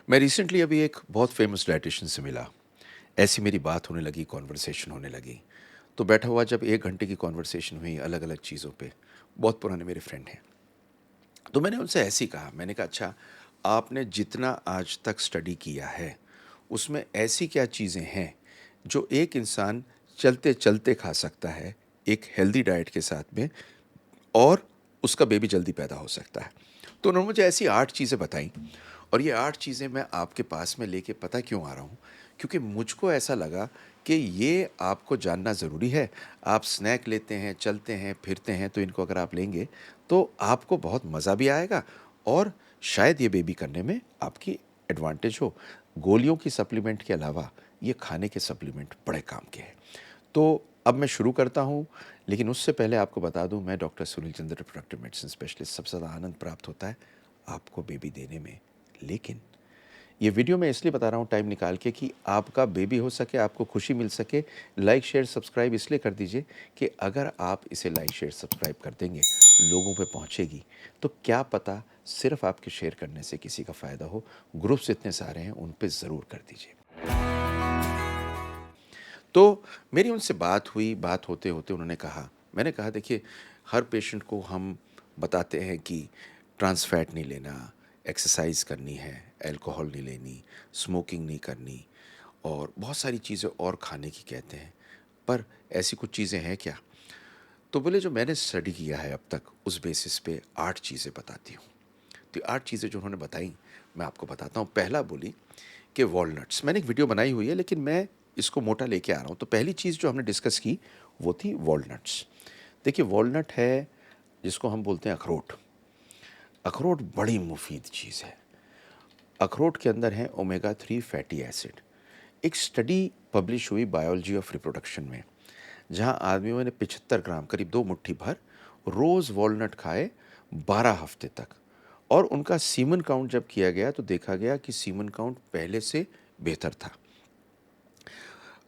मैं रिसेंटली अभी एक बहुत फेमस डाइटिशियन से मिला। ऐसी मेरी बात होने लगी, कॉन्वर्सेशन होने लगी। तो बैठा हुआ जब 1 घंटे की कॉन्वर्सेशन हुई अलग-अलग चीज़ों पे, बहुत पुराने मेरे फ्रेंड हैं। तो मैंने उनसे ऐसे ही कहा, मैंने कहा अच्छा, आपने जितना आज तक स्टडी किया है, उसमें ऐसी क्या चीज़ें हैं, जो एक इंसान चलते-चलते खा सकता है, एक हेल्दी डाइट के साथ में और उसका बेबी जल्दी पैदा हो सकता है। तो उन्होंने मुझे ऐसी 8 चीज़ें बताई और ये 8 चीज़ें मैं आपके पास में लेके पता क्यों आ रहा हूँ? क्योंकि मुझको ऐसा लगा कि ये आपको जानना ज़रूरी है। आप स्नैक लेते हैं, चलते हैं, फिरते हैं, तो इनको अगर आप लेंगे, तो आपको बहुत मज़ा भी आएगा और शायद ये बेबी करने में आपकी एडवांटेज हो। गोलियों की सप्लीमेंट के अलावा ये खाने के सप्लीमेंट बड़े काम के हैं। तो अब मैं शुरू करता हूँ, लेकिन उससे पहले आपको बता दूँ, मैं डॉक्टर सुनील चंद्र, रिप्रोडक्टिव मेडिसिन स्पेशलिस्ट। सबसे ज़्यादा आनंद प्राप्त होता है आपको बेबी देने में। लेकिन ये वीडियो मैं इसलिए बता रहा हूँ टाइम निकाल के कि आपका बेबी हो सके, आपको खुशी मिल सके। लाइक, शेयर, सब्सक्राइब इसलिए कर दीजिए कि अगर आप इसे लाइक, शेयर, सब्सक्राइब कर देंगे, लोगों पे पहुँचेगी, तो क्या पता सिर्फ़ आपके शेयर करने से किसी का फ़ायदा हो। ग्रुप्स इतने सारे हैं, उन पे ज़रूर कर दीजिए। तो मेरी उनसे बात हुई, बात होते-होते उन्होंने कहा, मैंने कहा देखिए, हर पेशेंट को हम बताते हैं कि ट्रांस फैट नहीं लेना, एक्सरसाइज़ करनी है, अल्कोहल नहीं लेनी, स्मोकिंग नहीं करनी और बहुत सारी चीज़ें और खाने की कहते हैं। पर ऐसी कुछ चीज़ें हैं क्या? तो बोले जो मैंने स्टडी किया है अब तक, उस बेसिस पे 8 चीज़ें बताती हूँ। तो 8 चीज़ें जो उन्होंने बताई, मैं आपको बताता हूँ। पहला बोली कि वॉलनट्स। मैंने एक वीडियो बनाई हुई है, लेकिन मैं इसको मोटा लेके आ रहा हूँ। तो पहली चीज़ जो हमने डिस्कस की, वो थी वॉलनट्स। देखिए, वॉलनट है जिसको हम बोलते हैं अखरोट। अखरोट बड़ी मुफीद चीज़ है। अखरोट के अंदर है ओमेगा 3 फैटी एसिड। एक स्टडी पब्लिश हुई बायोलॉजी ऑफ रिप्रोडक्शन में, जहाँ आदमियों ने 75 ग्राम, करीब 2 मुट्ठी भर, रोज़ वॉलनट खाए 12 हफ्ते तक, और उनका सीमन काउंट जब किया गया तो देखा गया कि सीमन काउंट पहले से बेहतर था।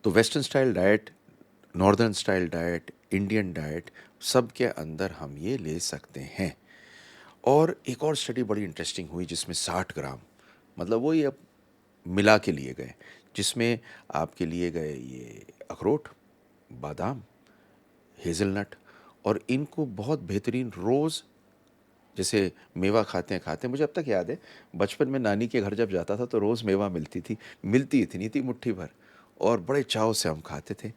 तो western style diet, northern style diet, Indian diet, सब के अंदर हम ये ले सकते हैं। और एक और स्टडी बड़ी इंटरेस्टिंग हुई जिसमें 60 ग्राम, मतलब वो ये अब मिला के लिए गए, जिसमें आपके लिए गए ये अखरोट, बादाम, हेज़लनट, और इनको बहुत बेहतरीन रोज़, जैसे मेवा खाते हैं मुझे अब तक याद है, बचपन में नानी के घर जब जाता था तो रोज़ मेवा मिलती थी, मिलती इतनी थी मुट्ठी भर, और बड़े चाव से हम खाते थे।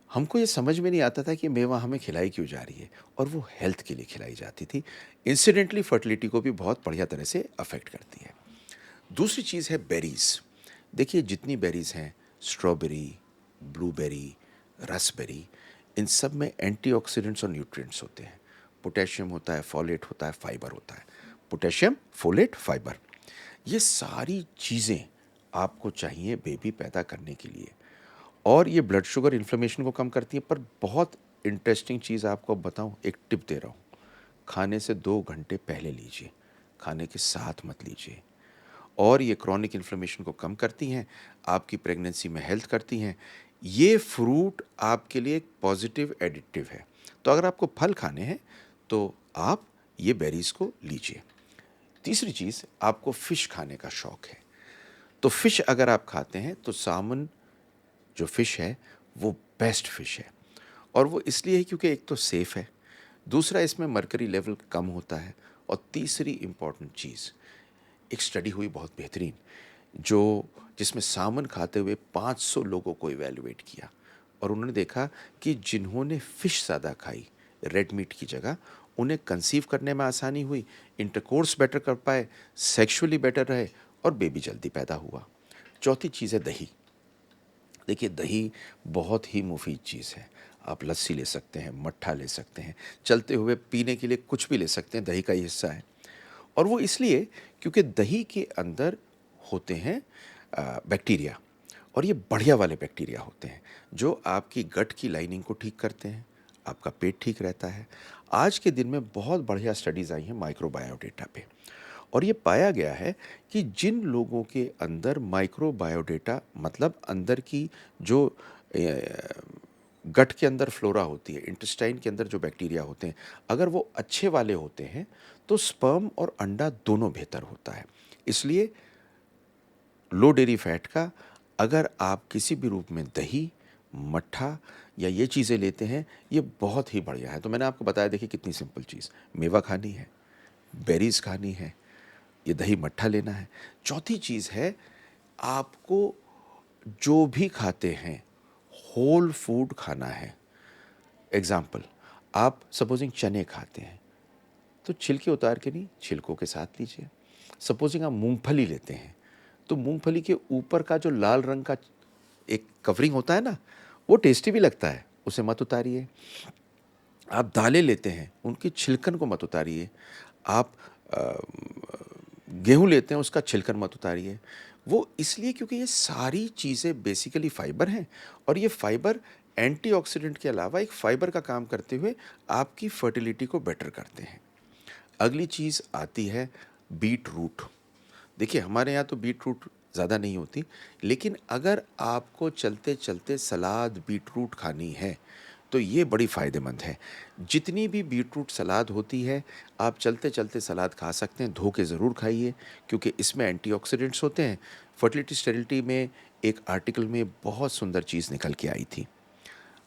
हमको ये समझ में नहीं आता था कि मेवा हमें खिलाई क्यों जा रही है, और वो हेल्थ के लिए खिलाई जाती थी। इंसिडेंटली फर्टिलिटी को भी बहुत बढ़िया तरह से अफेक्ट करती है। दूसरी चीज़ है बेरीज़। देखिए, जितनी बेरीज़ हैं, स्ट्रॉबेरी, ब्लूबेरी, रास्पबेरी, इन सब में एंटीऑक्सीडेंट्स और न्यूट्रिएंट्स होते हैं। पोटेशियम होता है, फोलेट होता है, फाइबर होता है। पोटेशियम, फोलेट, फाइबर, ये सारी चीज़ें आपको चाहिए बेबी पैदा करने के लिए। और ये ब्लड शुगर इन्फ्लेमेशन को कम करती है। पर बहुत इंटरेस्टिंग चीज़ आपको अब बताऊँ, एक टिप दे रहा हूँ, खाने से 2 घंटे पहले लीजिए, खाने के साथ मत लीजिए। और ये क्रॉनिक इन्फ्लेमेशन को कम करती हैं, आपकी प्रेगनेंसी में हेल्प करती हैं। ये फ्रूट आपके लिए एक पॉजिटिव एडिटिव है। तो अगर आपको फल खाने हैं, तो आप ये बेरीज़ को लीजिए। तीसरी चीज़, आपको फ़िश खाने का शौक है, तो फ़िश अगर आप खाते हैं तो साल्मन जो फ़िश है, वो बेस्ट फ़िश है। और वो इसलिए है क्योंकि एक तो सेफ़ है, दूसरा इसमें मर्करी लेवल कम होता है, और तीसरी इम्पॉर्टेंट चीज़, एक स्टडी हुई बहुत बेहतरीन, जो जिसमें साल्मन खाते हुए 500 लोगों को इवैल्यूएट किया, और उन्होंने देखा कि जिन्होंने फ़िश ज़्यादा खाई रेड मीट की जगह, उन्हें कंसीव करने में आसानी हुई, इंटरकोर्स बेटर कर पाए, सेक्सुअली बेटर रहे, और बेबी जल्दी पैदा हुआ। चौथी चीज़ है दही। देखिए, दही बहुत ही मुफीद चीज़ है। आप लस्सी ले सकते हैं, मट्ठा ले सकते हैं, चलते हुए पीने के लिए कुछ भी ले सकते हैं, दही का ही हिस्सा है। और वो इसलिए क्योंकि दही के अंदर होते हैं बैक्टीरिया, और ये बढ़िया वाले बैक्टीरिया होते हैं, जो आपकी गट की लाइनिंग को ठीक करते हैं, आपका पेट ठीक रहता है। आज के दिन में बहुत बढ़िया स्टडीज़ आई हैं माइक्रोबायोडेटा पे, और ये पाया गया है कि जिन लोगों के अंदर माइक्रोबायोडेटा, मतलब अंदर की जो गट के अंदर फ्लोरा होती है, इंटेस्टाइन के अंदर जो बैक्टीरिया होते हैं, अगर वो अच्छे वाले होते हैं, तो स्पर्म और अंडा दोनों बेहतर होता है। इसलिए लो डेयरी फैट का अगर आप किसी भी रूप में दही, मट्ठा या ये चीज़ें लेते हैं, ये बहुत ही बढ़िया है। तो मैंने आपको बताया देखिए कितनी सिंपल चीज़, मेवा खानी है, बेरीज़ खानी है, ये दही मट्ठा लेना है। चौथी चीज़ है, आपको जो भी खाते हैं, होल फूड खाना है। एग्ज़ाम्पल, आप सपोज़िंग चने खाते हैं, तो छिलके उतार के नहीं, छिलकों के साथ लीजिए। सपोज़िंग आप मूँगफली लेते हैं, तो मूँगफली के ऊपर का जो लाल रंग का एक कवरिंग होता है ना, वो टेस्टी भी लगता है, उसे मत उतारिए। आप दालें लेते हैं, उनकी छिलकन को मत उतारिए। आप अ, गेहूँ लेते हैं, उसका छिलकन मत उतारिए। वो इसलिए क्योंकि ये सारी चीज़ें बेसिकली फ़ाइबर हैं और ये फ़ाइबर एंटीऑक्सीडेंट के अलावा एक फ़ाइबर का काम करते हुए आपकी फर्टिलिटी को बेटर करते हैं। अगली चीज़ आती है बीट रूट। देखिए हमारे यहाँ तो बीट रूट ज़्यादा नहीं होती, लेकिन अगर आपको चलते-चलते सलाद बीट रूट खानी है, तो ये बड़ी फ़ायदेमंद है। जितनी भी बीट रूट सलाद होती है, आप चलते-चलते सलाद खा सकते हैं, धो के ज़रूर खाइए क्योंकि इसमें एंटीऑक्सीडेंट्स होते हैं। फर्टिलिटी स्टेरिलिटी में एक आर्टिकल में बहुत सुंदर चीज़ निकल के आई थी।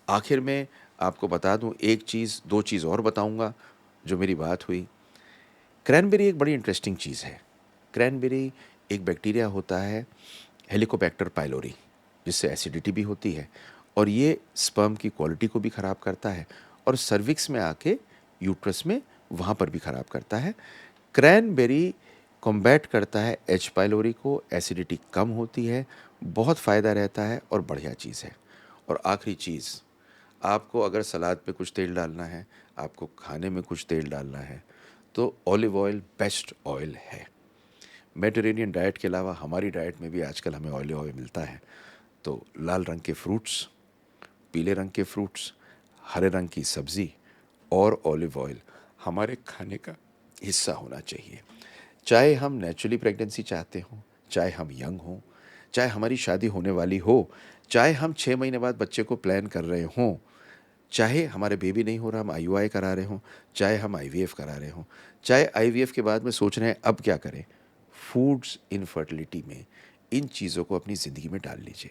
आखिर में आपको बता दूँ एक चीज़, 2 चीज़ और बताऊँगा, जो मेरी बात हुई। क्रैनबेरी एक बड़ी इंटरेस्टिंग चीज़ है। क्रैनबेरी एक बैक्टीरिया होता है हेलिकोबैक्टर पाइलोरी, जिससे एसिडिटी भी होती है और ये स्पर्म की क्वालिटी को भी ख़राब करता है और सर्विक्स में आके यूट्रस में वहाँ पर भी ख़राब करता है। क्रैनबेरी कॉम्बैट करता है एच पाइलोरी को, एसिडिटी कम होती है, बहुत फ़ायदा रहता है और बढ़िया चीज़ है। और आखिरी चीज़, आपको अगर सलाद पे कुछ तेल डालना है, आपको खाने में कुछ तेल डालना है, तो ऑलिव ऑयल बेस्ट ऑयल है। मेडिटेरेनियन डाइट के अलावा हमारी डाइट में भी आजकल हमें ऑलिव ऑयल मिलता है। तो लाल रंग के फ्रूट्स, पीले रंग के फ्रूट्स, हरे रंग की सब्ज़ी और ऑलिव ऑयल हमारे खाने का हिस्सा होना चाहिए। चाहे हम नेचुरली प्रेगनेंसी चाहते हों, चाहे हम यंग हों, चाहे हमारी शादी होने वाली हो, चाहे हम 6 महीने बाद बच्चे को प्लान कर रहे हों, चाहे हमारे बेबी नहीं हो रहा, हम आईयूआई करा रहे हों, चाहे हम आईवीएफ करा रहे हों, चाहे आईवीएफ के बाद में सोच रहे हैं अब क्या करें, फूड्स इन फर्टिलिटी में इन चीज़ों को अपनी ज़िंदगी में डाल लीजिए।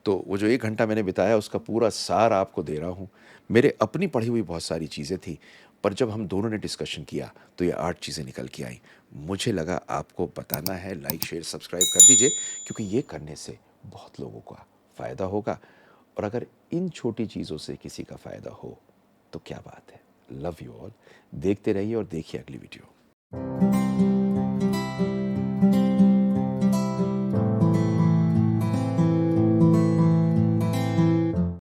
तो वो जो 1 घंटा मैंने बिताया उसका पूरा सार आपको दे रहा हूँ। मेरे अपनी पढ़ी हुई बहुत सारी चीज़ें थी, पर जब हम दोनों ने डिस्कशन किया तो ये 8 चीज़ें निकल के आईं। मुझे लगा आपको बताना है, लाइक, शेयर, सब्सक्राइब कर दीजिए क्योंकि ये करने से बहुत लोगों का फ़ायदा होगा और अगर इन छोटी चीज़ों से किसी का फ़ायदा हो, तो क्या बात है। Love you all. देखते रहिए और देखिए अगली वीडियो।